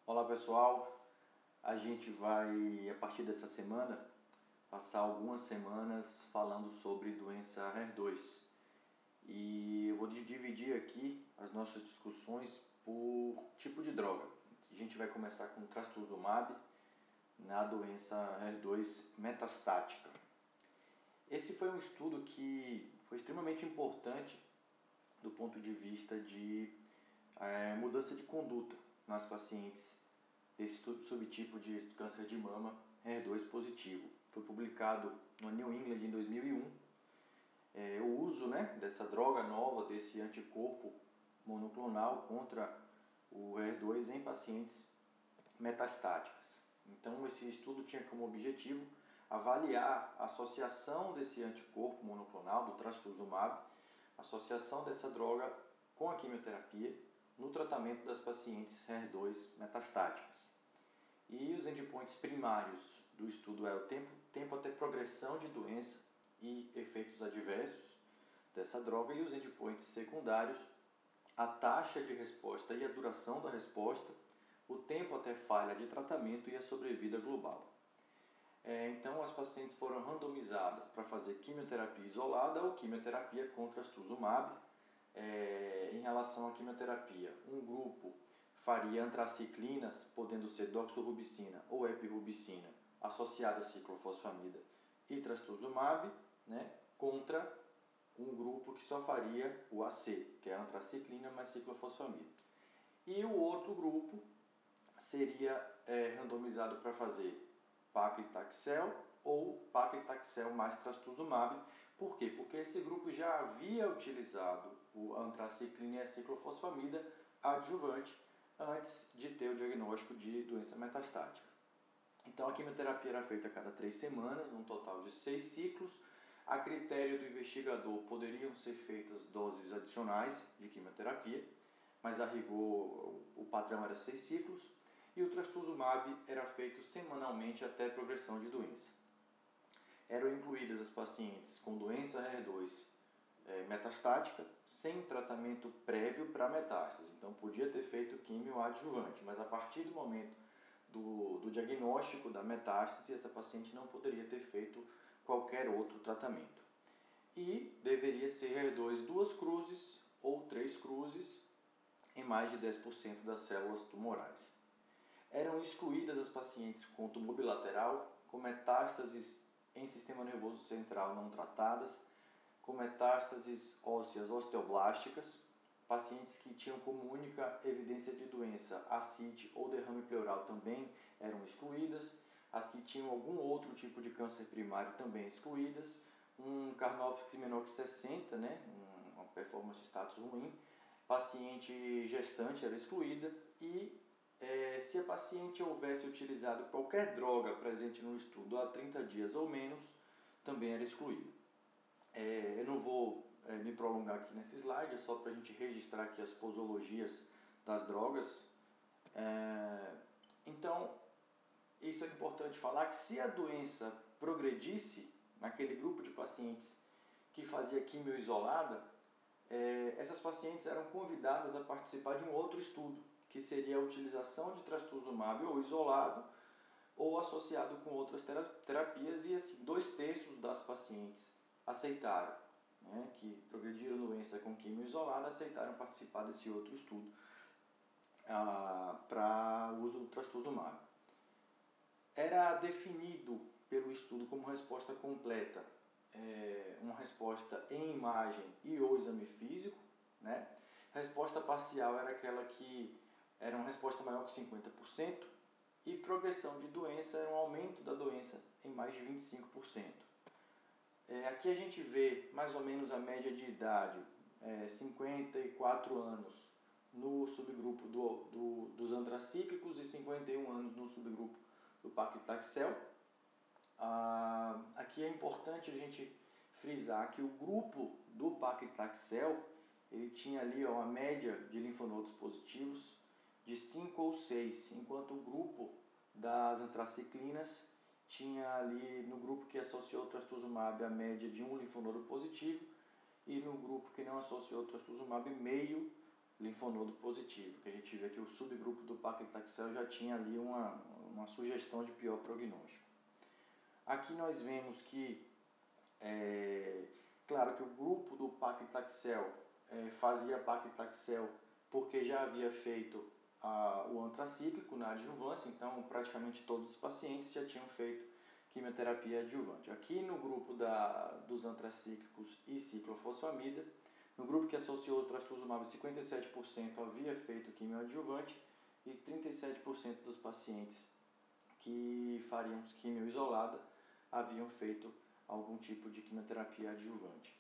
Olá pessoal, a gente vai, a partir dessa semana, passar algumas semanas falando sobre doença HER2 e eu vou dividir aqui as nossas discussões por tipo de droga. A gente vai começar com trastuzumab na doença HER2 metastática. Esse foi um estudo que foi extremamente importante do ponto de vista de mudança de conduta nas pacientes desse subtipo de câncer de mama HER2 positivo. Foi publicado no New England em 2001. O uso dessa droga nova, desse anticorpo monoclonal contra o HER2 em pacientes metastáticas. Então, esse estudo tinha como objetivo avaliar a associação desse anticorpo monoclonal, do trastuzumab, associação dessa droga com a quimioterapia no tratamento das pacientes HER2 metastáticas. E os endpoints primários do estudo eram o tempo até progressão de doença e efeitos adversos dessa droga, e os endpoints secundários, a taxa de resposta e a duração da resposta, o tempo até falha de tratamento e a sobrevida global. Então, as pacientes foram randomizadas para fazer quimioterapia isolada ou quimioterapia com trastuzumab. Em relação à quimioterapia, um grupo faria antraciclinas, podendo ser doxorubicina ou epirubicina, associada a ciclofosfamida e trastuzumab, contra um grupo que só faria o AC, que é a antraciclina mais ciclofosfamida. E o outro grupo seria randomizado para fazer paclitaxel ou paclitaxel mais trastuzumab. Por quê? Porque esse grupo já havia utilizado a antraciclina e a ciclofosfamida adjuvante antes de ter o diagnóstico de doença metastática. Então, a quimioterapia era feita a cada 3 semanas, num total de 6 ciclos. A critério do investigador, poderiam ser feitas doses adicionais de quimioterapia, mas a rigor o padrão era 6 ciclos. E o trastuzumab era feito semanalmente até progressão de doença. Eram incluídas as pacientes com doença HER2 metastática, sem tratamento prévio para metástase. Então, podia ter feito quimio adjuvante, mas a partir do momento do diagnóstico da metástase, essa paciente não poderia ter feito qualquer outro tratamento. E deveria ser HER2 2 cruzes ou 3 cruzes em mais de 10% das células tumorais. Eram excluídas as pacientes com tumor bilateral, com metástases em sistema nervoso central não tratadas, com metástases ósseas osteoblásticas, pacientes que tinham como única evidência de doença ascite ou derrame pleural também eram excluídas, as que tinham algum outro tipo de câncer primário também excluídas, um Karnofsky menor que 60, uma performance status ruim, paciente gestante era excluída e se a paciente houvesse utilizado qualquer droga presente no estudo há 30 dias ou menos, também era excluída. Eu não vou me prolongar aqui nesse slide, é só para a gente registrar aqui as posologias das drogas. Então, isso é importante falar, que se a doença progredisse naquele grupo de pacientes que fazia quimio isolada, essas pacientes eram convidadas a participar de um outro estudo, que seria a utilização de trastuzumab ou isolado ou associado com outras terapias, e assim 2/3 das pacientes aceitaram, que progrediram doença com quimio isolada, aceitaram participar desse outro estudo para uso do trastuzumab. Era definido pelo estudo como resposta completa, uma resposta em imagem e ou exame físico, Resposta parcial era aquela que era uma resposta maior que 50%, e progressão de doença era um aumento da doença em mais de 25%. Aqui a gente vê mais ou menos a média de idade, 54 anos no subgrupo dos antracíclicos e 51 anos no subgrupo do paclitaxel. Aqui é importante a gente frisar que o grupo do paclitaxel ele tinha ali uma média de linfonodos positivos de 5 ou 6, enquanto o grupo das antraciclinas tinha ali, no grupo que associou o trastuzumab, a média de 1 linfonodo positivo, e no grupo que não associou o trastuzumab, meio linfonodo positivo, que a gente vê que o subgrupo do paclitaxel já tinha ali uma sugestão de pior prognóstico. Aqui nós vemos que, claro que o grupo do paclitaxel fazia paclitaxel porque já havia feito o antracíclico na adjuvância, então praticamente todos os pacientes já tinham feito quimioterapia adjuvante. Aqui no grupo dos antracíclicos e ciclofosfamida, no grupo que associou o trastuzumab, 57% havia feito quimioadjuvante e 37% dos pacientes que fariam quimio isolada haviam feito algum tipo de quimioterapia adjuvante.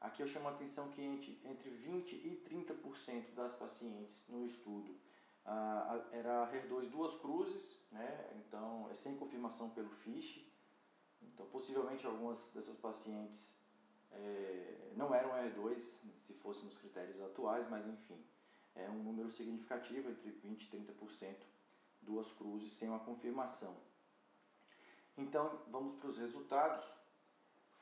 Aqui eu chamo a atenção que entre 20% e 30% das pacientes no estudo era HER2 duas cruzes, né? Então é sem confirmação pelo FISH. Então possivelmente algumas dessas pacientes não eram HER2 se fossem nos critérios atuais, mas enfim, é um número significativo, entre 20% e 30%, duas cruzes sem uma confirmação. Então vamos para os resultados.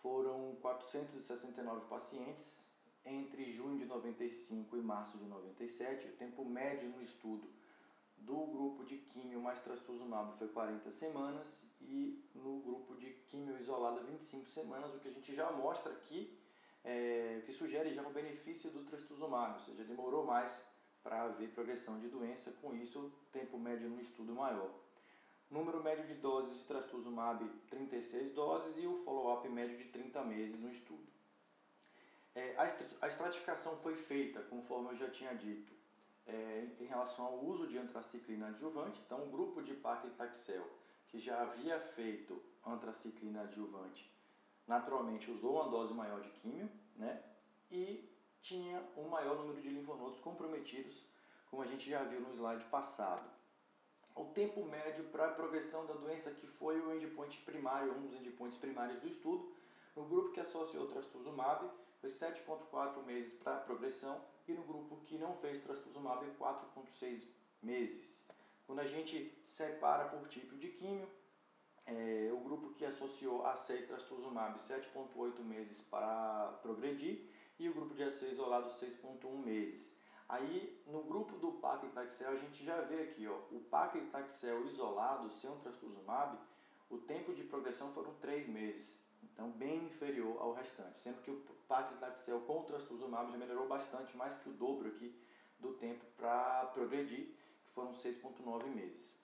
Foram 469 pacientes entre junho de 95 e março de 97. O tempo médio no estudo do grupo de químio mais trastuzumab foi 40 semanas e no grupo de químio isolada 25 semanas, o que a gente já mostra aqui, que sugere já um benefício do trastuzumab, ou seja, demorou mais para haver progressão de doença, com isso tempo médio no estudo maior. Número médio de doses de trastuzumab, 36 doses e o follow-up médio de 30 meses no estudo. A estratificação foi feita, conforme eu já tinha dito, em relação ao uso de antraciclina adjuvante. Então, o grupo de paclitaxel, que já havia feito antraciclina adjuvante, naturalmente usou uma dose maior de químio, né? E tinha um maior número de linfonodos comprometidos, como a gente já viu no slide passado. O tempo médio para a progressão da doença, que foi o endpoint primário, um dos endpoints primários do estudo, no grupo que associou trastuzumab, foi 7,4 meses para a progressão, e no grupo que não fez trastuzumab, 4,6 meses. Quando a gente separa por tipo de químio, o grupo que associou AC e trastuzumab, 7,8 meses para progredir, e o grupo de AC isolado, 6,1 meses. Aí, no grupo do paclitaxel, a gente já vê aqui, ó, o paclitaxel isolado, sem o trastuzumab, o tempo de progressão foram 3 meses. Então, bem inferior ao restante. Sendo que o paclitaxel com o trastuzumab já melhorou bastante, mais que o dobro aqui do tempo para progredir, que foram 6,9 meses.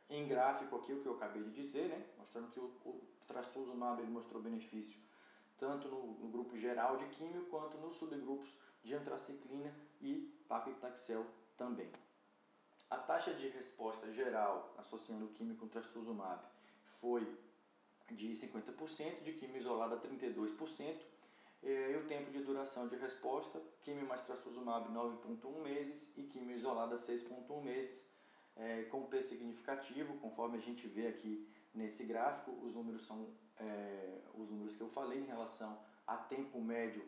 Em gráfico aqui, o que eu acabei de dizer, né, mostrando que o trastuzumab ele mostrou benefício tanto no grupo geral de químio, quanto nos subgrupos de antraciclina e paclitaxel também. A taxa de resposta geral associando o químio com trastuzumab foi de 50%, de químio isolada 32%, e o tempo de duração de resposta, químio mais trastuzumab 9,1 meses e químio isolada 6,1 meses, com P significativo, conforme a gente vê aqui nesse gráfico. Os números são os números que eu falei em relação a tempo médio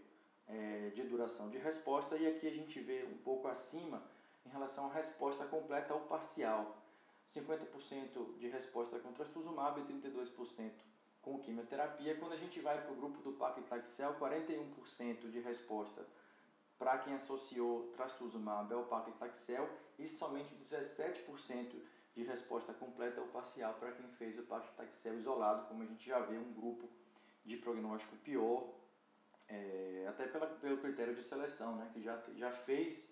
de duração de resposta, e aqui a gente vê um pouco acima em relação à resposta completa ou parcial. 50% de resposta com trastuzumab e 32% com quimioterapia. Quando a gente vai para o grupo do paclitaxel, 41% de resposta para quem associou trastuzumab ao paclitaxel e somente 17% de resposta completa ou parcial para quem fez o paclitaxel isolado, como a gente já vê um grupo de prognóstico pior, até pelo critério de seleção, né, que já fez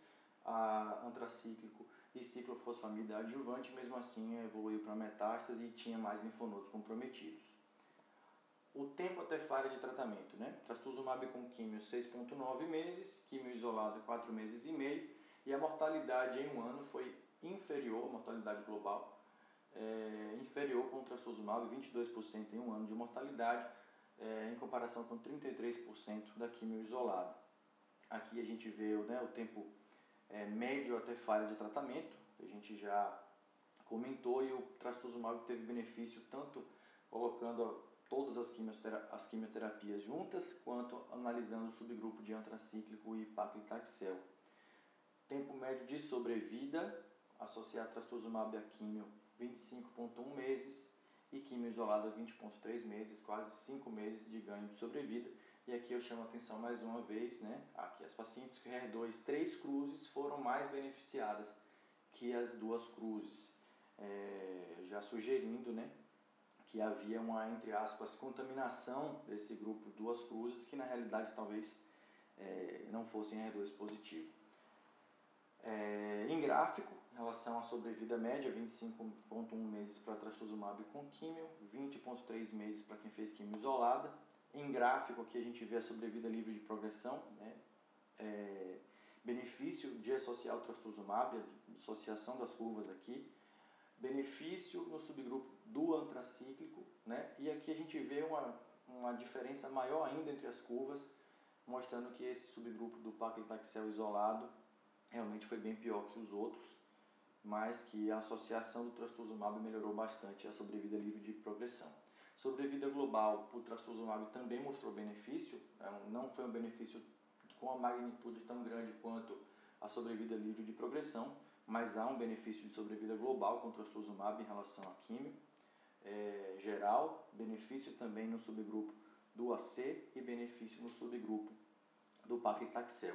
antracíclico e ciclofosfamida adjuvante, mesmo assim evoluiu para metástase e tinha mais linfonodos comprometidos. O tempo até falha de tratamento, né? Trastuzumab com químio 6,9 meses, químio isolado 4 meses e meio, e a mortalidade em um ano foi inferior, a mortalidade global, inferior com o trastuzumab, 22% em um ano de mortalidade, em comparação com 33% da químio isolada. Aqui a gente vê, né, o tempo médio até falha de tratamento, que a gente já comentou, e o trastuzumab teve benefício tanto colocando todas as quimioterapias juntas, quanto analisando o subgrupo de antracíclico e paclitaxel. Tempo médio de sobrevida, associado trastuzumab a químio, 25,1 meses, e químio isolada 20,3 meses, quase 5 meses de ganho de sobrevida. E aqui eu chamo a atenção mais uma vez, né? Aqui as pacientes com HER2 3 cruzes foram mais beneficiadas que as 2 cruzes, já sugerindo, né, que havia uma, entre aspas, contaminação desse grupo 2 cruzes que na realidade talvez não fossem HER2 positivo. Em gráfico, em relação à sobrevida média, 25,1 meses para trastuzumab com químio, 20,3 meses para quem fez químio isolada. Em gráfico, aqui a gente vê a sobrevida livre de progressão, né? Benefício de associar o trastuzumab, a dissociação das curvas aqui. Benefício no subgrupo do antracíclico, né? E aqui a gente vê uma diferença maior ainda entre as curvas, mostrando que esse subgrupo do paclitaxel isolado realmente foi bem pior que os outros, mas que a associação do trastuzumab melhorou bastante a sobrevida livre de progressão. Sobrevida global, o trastuzumab também mostrou benefício, não foi um benefício com a magnitude tão grande quanto a sobrevida livre de progressão, mas há um benefício de sobrevida global com o trastuzumab em relação à químio geral, benefício também no subgrupo do AC e benefício no subgrupo do paclitaxel.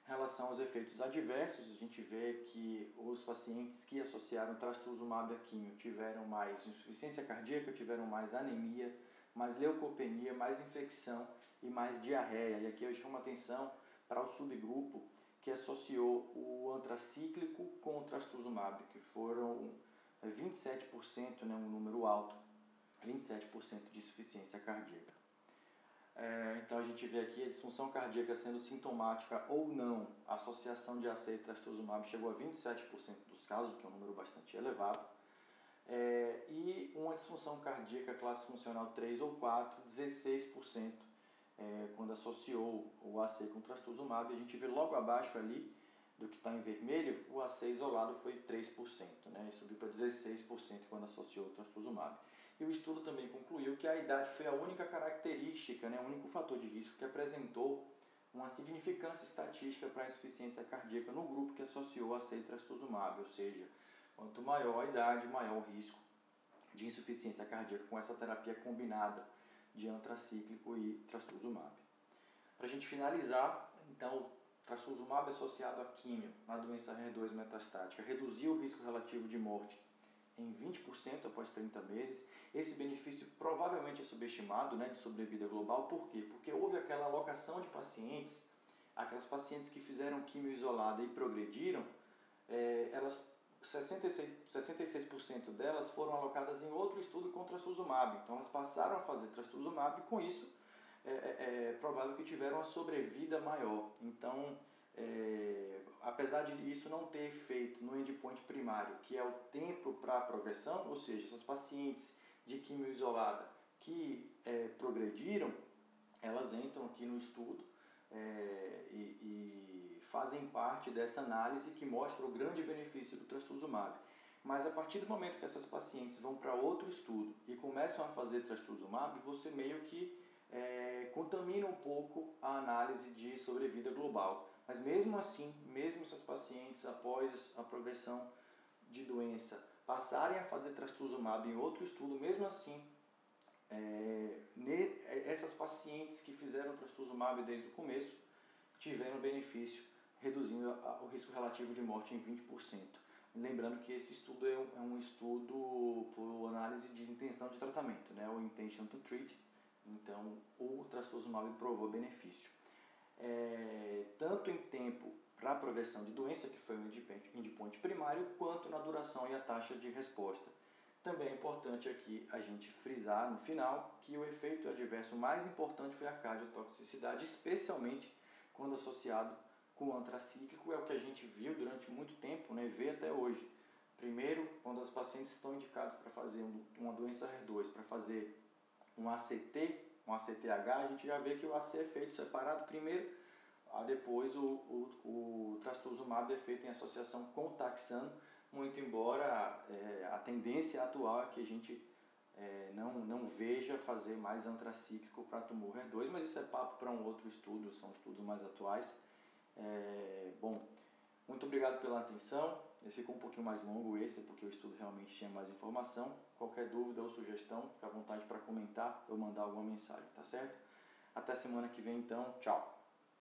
Em relação aos efeitos adversos, a gente vê que os pacientes que associaram trastuzumab à quimio tiveram mais insuficiência cardíaca, tiveram mais anemia, mais leucopenia, mais infecção e mais diarreia. E aqui eu chamo a atenção para o subgrupo que associou o antracíclico com o trastuzumab, que foram 27%, né, um número alto, 27% de insuficiência cardíaca. Então a gente vê aqui a disfunção cardíaca sendo sintomática ou não. A associação de AC e trastuzumab chegou a 27% dos casos, que é um número bastante elevado. E uma disfunção cardíaca classe funcional 3 ou 4, 16%, quando associou o AC com trastuzumab. A gente vê logo abaixo ali, do que está em vermelho, o AC isolado foi 3%, né? Subiu para 16% quando associou o trastuzumab. E o estudo também concluiu que a idade foi a única característica, né, o único fator de risco que apresentou uma significância estatística para a insuficiência cardíaca no grupo que associou AC e trastuzumab, ou seja, quanto maior a idade, maior o risco de insuficiência cardíaca com essa terapia combinada de antracíclico e trastuzumab. Para a gente finalizar, então, trastuzumab associado à químio na doença HER2 metastática reduziu o risco relativo de morte em 20% após 30 meses. Esse benefício provavelmente é subestimado, né, de sobrevida global. Por quê? Porque houve aquela alocação de pacientes, aquelas pacientes que fizeram quimio isolada e progrediram, 66% delas foram alocadas em outro estudo com trastuzumab. Então elas passaram a fazer trastuzumab e com isso é provável que tiveram uma sobrevida maior. Então, apesar de isso não ter efeito no endpoint primário, que é o tempo para a progressão, ou seja, essas pacientes de quimio isolada que progrediram, elas entram aqui no estudo e fazem parte dessa análise que mostra o grande benefício do trastuzumab. Mas a partir do momento que essas pacientes vão para outro estudo e começam a fazer trastuzumab, você meio que contamina um pouco a análise de sobrevida global. Mas mesmo assim, mesmo essas pacientes após a progressão de doença passarem a fazer trastuzumab em outro estudo, mesmo assim, essas pacientes que fizeram trastuzumab desde o começo tiveram benefício, reduzindo o risco relativo de morte em 20%. Lembrando que esse estudo é um estudo por análise de intenção de tratamento, né? O intention to treat. Então, o trastuzumab provou benefício. Tanto em tempo para a progressão de doença, que foi o endpoint primário, quanto na duração e a taxa de resposta. Também é importante aqui a gente frisar no final que o efeito adverso mais importante foi a cardiotoxicidade, especialmente quando associado com o antracíclico, é o que a gente viu durante muito tempo, né, vê até hoje. Primeiro, quando os pacientes estão indicados para fazer uma doença HER2, para fazer um ACT, um ACTH, a gente já vê que o AC é feito separado primeiro, depois o trastuzumab é feito em associação com o taxano, muito embora a tendência atual é que a gente não veja fazer mais antracíclico para tumor HER2, mas isso é papo para um outro estudo, são estudos mais atuais. Bom, muito obrigado pela atenção. Ficou um pouquinho mais longo esse, porque o estudo realmente tinha mais informação. Qualquer dúvida ou sugestão, fique à vontade para comentar ou mandar alguma mensagem, tá certo? Até semana que vem então, tchau!